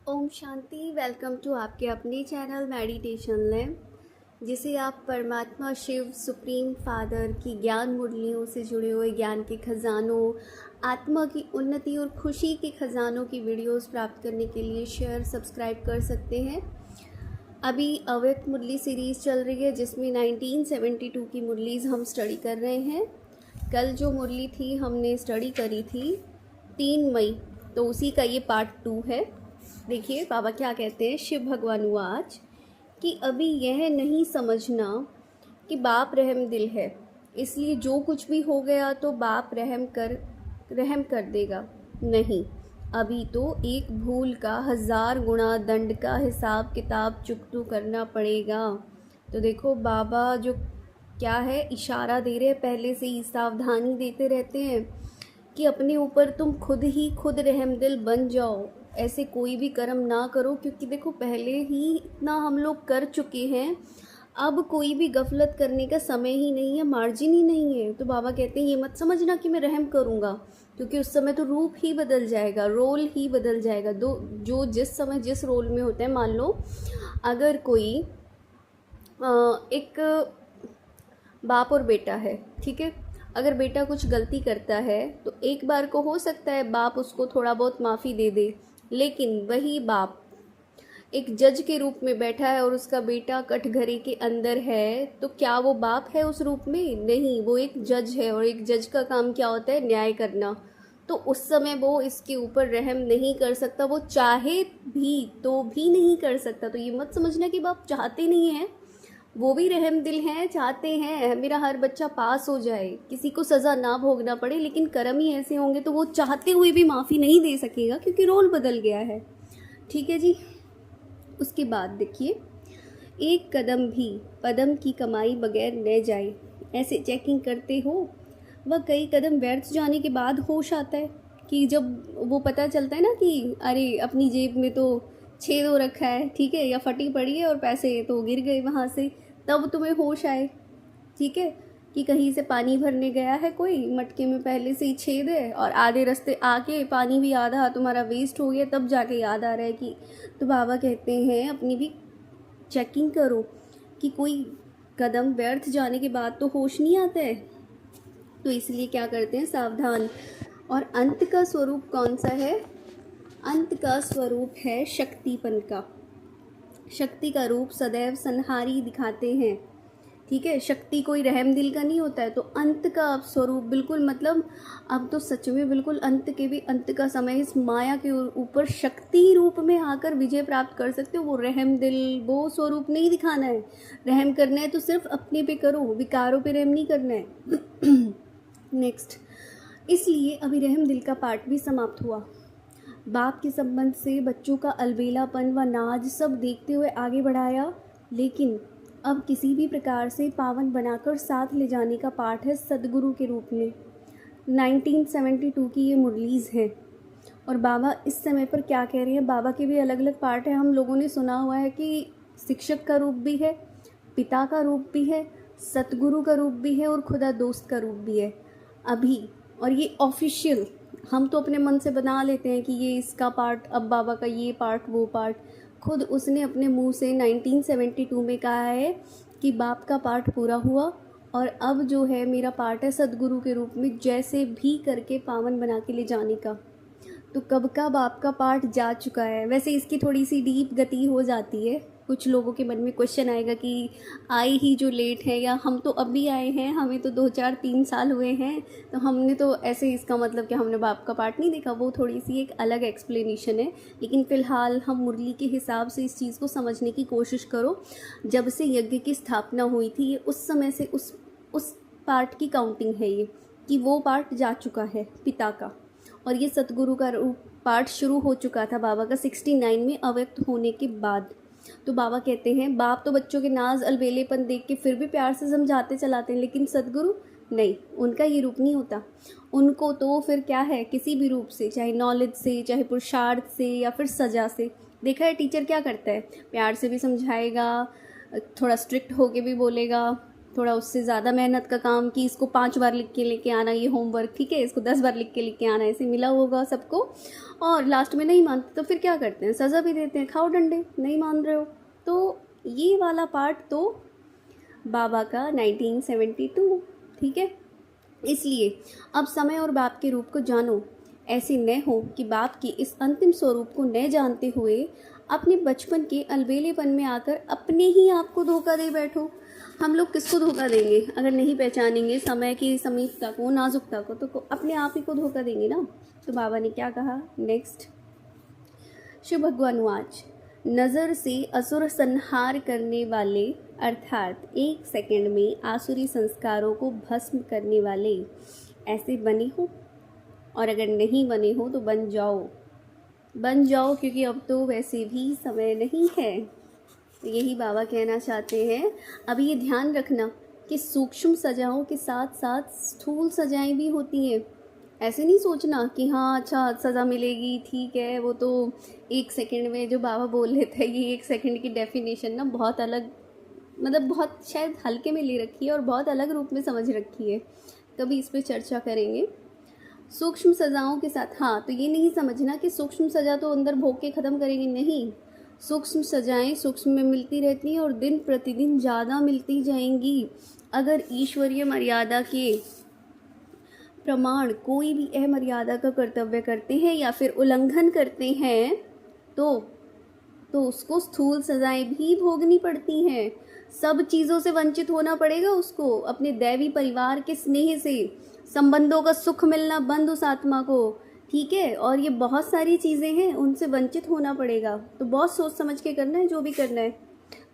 Om Shanti. Welcome to आपके अपने channel meditation lab, जिसे आप परमात्मा शिव सुप्रीम फादर की ज्ञान मुरलियों से जुड़े हुए ज्ञान के खजानों, आत्मा की उन्नति और खुशी के खजानों की वीडियोस प्राप्त करने के लिए शेयर सब्सक्राइब कर सकते हैं। अभी अव्यक्त मुरली सीरीज़ चल रही है, जिसमें 1972 की मुरलीज़ हम स्टडी कर रहे हैं। कल जो मुरली थी हमने स्टडी करी थी 3 मई, तो उसी का ये पार्ट 2 है। देखिए बाबा क्या कहते हैं। शिव भगवान आज कि अभी यह नहीं समझना कि बाप रहम दिल है, इसलिए जो कुछ भी हो गया तो बाप रहम कर देगा। नहीं, अभी तो एक भूल का 1000 गुना दंड का हिसाब किताब चुकतू करना पड़ेगा। तो देखो बाबा जो क्या है इशारा दे रहे हैं, पहले से ही सावधानी देते रहते हैं कि अपने ऊपर तुम खुद रहमदिल बन जाओ। ऐसे कोई भी कर्म ना करो, क्योंकि देखो पहले ही इतना हम लोग कर चुके हैं, अब कोई भी गफलत करने का समय ही नहीं है, मार्जिन ही नहीं है। तो बाबा कहते हैं ये मत समझना कि मैं रहम करूँगा, क्योंकि उस समय तो रूप ही बदल जाएगा, रोल ही बदल जाएगा। जो जिस समय जिस रोल में होता है, मान लो अगर कोई एक बाप और बेटा है, ठीक है। अगर बेटा कुछ गलती करता है तो एक बार को हो सकता है बाप उसको थोड़ा बहुत माफ़ी दे दे, लेकिन वही बाप एक जज के रूप में बैठा है और उसका बेटा कटघरे के अंदर है, तो क्या वो बाप है उस रूप में? नहीं, वो एक जज है, और एक जज का काम क्या होता है? न्याय करना। तो उस समय वो इसके ऊपर रहम नहीं कर सकता, वो चाहे भी तो भी नहीं कर सकता। तो ये मत समझना कि बाप चाहते नहीं हैं, वो भी रहम दिल हैं, चाहते हैं मेरा हर बच्चा पास हो जाए, किसी को सज़ा ना भोगना पड़े, लेकिन कर्म ही ऐसे होंगे तो वो चाहते हुए भी माफ़ी नहीं दे सकेगा, क्योंकि रोल बदल गया है। ठीक है जी। उसके बाद देखिए, एक कदम भी पदम की कमाई बगैर न जाए, ऐसे चेकिंग करते हो। वह कई कदम व्यर्थ जाने के बाद होश आता है, कि जब वो पता चलता है ना कि अरे अपनी जेब में तो छेद हो रखा है, ठीक है, या फटी पड़ी है और पैसे तो गिर गए वहाँ से, तब तुम्हें होश आए, ठीक है, कि कहीं से पानी भरने गया है कोई, मटके में पहले से ही छेद है और आधे रास्ते आके पानी भी आधा तुम्हारा वेस्ट हो गया, तब जाके याद आ रहा है कि। तो बाबा कहते हैं अपनी भी चेकिंग करो कि कोई कदम व्यर्थ जाने के बाद तो होश नहीं आता है। तो इसलिए क्या करते हैं, सावधान। और अंत का स्वरूप कौन सा है? अंत का स्वरूप है शक्तिपन का। शक्ति का रूप सदैव संहारी दिखाते हैं, ठीक है। शक्ति कोई रहम दिल का नहीं होता है। तो अंत का स्वरूप बिल्कुल, मतलब अब तो सच में बिल्कुल अंत के भी अंत का समय, इस माया के ऊपर शक्ति रूप में आकर विजय प्राप्त कर सकते हो। वो रहम दिल, वो स्वरूप नहीं दिखाना है। रहम करना है तो सिर्फ अपने पे करो, विकारों पे रहम नहीं करना है। नेक्स्ट, इसलिए अभी रहम दिल का पार्ट भी समाप्त हुआ। बाप के संबंध से बच्चों का अलबेलापन व नाज सब देखते हुए आगे बढ़ाया, लेकिन अब किसी भी प्रकार से पावन बनाकर साथ ले जाने का पाठ है सदगुरु के रूप में। 1972 की ये मुरलीज़ हैं, और बाबा इस समय पर क्या कह रहे हैं। बाबा के भी अलग अलग पार्ट हैं। हम लोगों ने सुना हुआ है कि शिक्षक का रूप भी है, पिता का रूप भी है, सतगुरु का रूप भी है, और खुदा दोस्त का रूप भी है अभी। और ये ऑफिशियल, हम तो अपने मन से बना लेते हैं कि ये इसका पार्ट, अब बाबा का ये पार्ट वो पार्ट। खुद उसने अपने मुंह से 1972 में कहा है कि बाप का पार्ट पूरा हुआ, और अब जो है मेरा पार्ट है सदगुरु के रूप में जैसे भी करके पावन बना के ले जाने का। तो कब का बाप का पार्ट जा चुका है। वैसे इसकी थोड़ी सी डीप गति हो जाती है, कुछ लोगों के मन में क्वेश्चन आएगा कि आए ही जो लेट है, या हम तो अभी आए हैं, हमें तो 2 4 3 साल हुए हैं, तो हमने तो ऐसे, इसका मतलब कि हमने बाप का पार्ट नहीं देखा। वो थोड़ी सी एक अलग एक्सप्लेनेशन है, लेकिन फ़िलहाल हम मुरली के हिसाब से इस चीज़ को समझने की कोशिश करो। जब से यज्ञ की स्थापना हुई थी, ये उस समय से उस पार्ट की काउंटिंग है ये, कि वो पार्ट जा चुका है पिता का। और ये सतगुरु का पार्ट शुरू हो चुका था बाबा का 69 में अव्यक्त होने के बाद। तो बाबा कहते हैं बाप तो बच्चों के नाज अलबेलेपन देख के फिर भी प्यार से समझाते चलाते हैं, लेकिन सतगुरु नहीं, उनका ये रूप नहीं होता। उनको तो फिर क्या है, किसी भी रूप से, चाहे नॉलेज से, चाहे पुरुषार्थ से, या फिर सज़ा से। देखा है टीचर क्या करता है, प्यार से भी समझाएगा, थोड़ा स्ट्रिक्ट होके भी बोलेगा, थोड़ा उससे ज़्यादा मेहनत का काम कि इसको 5 बार लिख के लेके आना ये होमवर्क, ठीक है, इसको 10 बार लिख के लेके आना, ऐसे मिला होगा सबको। और लास्ट में नहीं मानते तो फिर क्या करते हैं, सज़ा भी देते हैं, खाओ डंडे, नहीं मान रहे हो। तो ये वाला पार्ट तो बाबा का 1972, ठीक है। इसलिए अब समय और बाप के रूप को जानो, ऐसे न हो कि बाप के इस अंतिम स्वरूप को न जानते हुए अपने बचपन के अलबेलेपन में आकर अपने ही आप को धोखा दे बैठो। हम लोग किसको धोखा देंगे अगर नहीं पहचानेंगे समय की समीपता को, नाजुकता को, तो अपने आप ही को धोखा देंगे ना। तो बाबा ने क्या कहा नेक्स्ट, शिव भगवानुवाच, नज़र से असुर संहार करने वाले अर्थात 1 सेकंड में आसुरी संस्कारों को भस्म करने वाले ऐसे बने हो, और अगर नहीं बने हो तो बन जाओ, बन जाओ, क्योंकि अब तो वैसे भी समय नहीं है। तो यही बाबा कहना चाहते हैं। अभी ये ध्यान रखना कि सूक्ष्म सजाओं के साथ साथ स्थूल सजाएं भी होती हैं। ऐसे नहीं सोचना कि हाँ अच्छा सज़ा मिलेगी, ठीक है, वो तो 1 सेकंड में, जो बाबा बोल लेते हैं ये 1 सेकंड की डेफिनेशन ना बहुत अलग, मतलब बहुत शायद हल्के में ले रखी है और बहुत अलग रूप में समझ रखी है। कभी इस पर चर्चा करेंगे। सूक्ष्म सजाओं के साथ, हाँ, तो ये नहीं समझना कि सूक्ष्म सजा तो अंदर भोग के ख़त्म करेंगे, नहीं। सूक्ष्म सजाएं सूक्ष्म में मिलती रहती हैं और दिन प्रतिदिन ज़्यादा मिलती जाएंगी। अगर ईश्वरीय मर्यादा के प्रमाण कोई भी अमर्यादा का कर्तव्य करते हैं या फिर उल्लंघन करते हैं तो उसको स्थूल सजाएं भी भोगनी पड़ती हैं। सब चीज़ों से वंचित होना पड़ेगा उसको, अपने दैवी परिवार के स्नेह से, संबंधों का सुख मिलना बंद उस आत्मा को, ठीक है, और ये बहुत सारी चीज़ें हैं, उनसे वंचित होना पड़ेगा। तो बहुत सोच समझ के करना है जो भी करना है।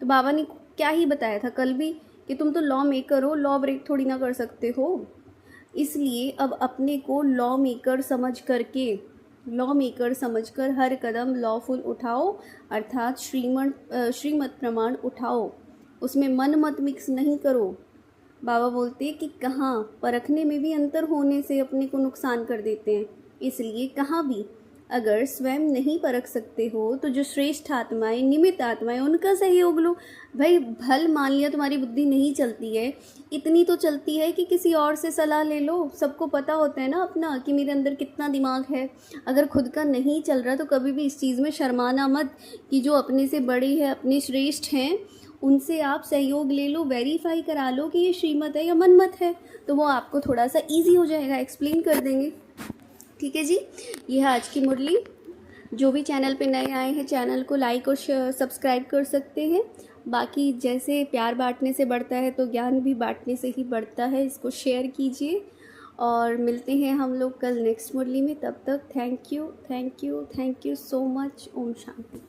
तो बाबा ने क्या ही बताया था कल भी कि तुम तो लॉ मेकर हो, लॉ ब्रेक थोड़ी ना कर सकते हो। इसलिए अब अपने को लॉ मेकर समझकर हर कदम लॉफुल उठाओ, अर्थात श्रीमत प्रमाण उठाओ, उसमें मन मत मिक्स नहीं करो। बाबा बोलते हैं कि कहाँ परखने में भी अंतर होने से अपने को नुकसान कर देते हैं। इसलिए कहाँ भी अगर स्वयं नहीं परख सकते हो तो जो श्रेष्ठ आत्माएं, निमित्त आत्माएं, उनका सहयोग लो। भाई भल मान लिया तुम्हारी बुद्धि नहीं चलती है, इतनी तो चलती है कि किसी और से सलाह ले लो। सबको पता होता है ना अपना कि मेरे अंदर कितना दिमाग है। अगर खुद का नहीं चल रहा तो कभी भी इस चीज़ में शर्माना मत कि जो अपने से बड़े हैं, अपने श्रेष्ठ हैं, उनसे आप सहयोग ले लो, वेरीफाई करा लो कि ये श्रीमत है या मनमत है, तो वो आपको थोड़ा सा ईजी हो जाएगा, एक्सप्लेन कर देंगे। ठीक है जी, ये है आज की मुरली। जो भी चैनल पे नए आए हैं चैनल को लाइक और सब्सक्राइब कर सकते हैं। बाकी जैसे प्यार बांटने से बढ़ता है तो ज्ञान भी बांटने से ही बढ़ता है, इसको शेयर कीजिए और मिलते हैं हम लोग कल नेक्स्ट मुरली में। तब तक thank you so much. Om Shanti.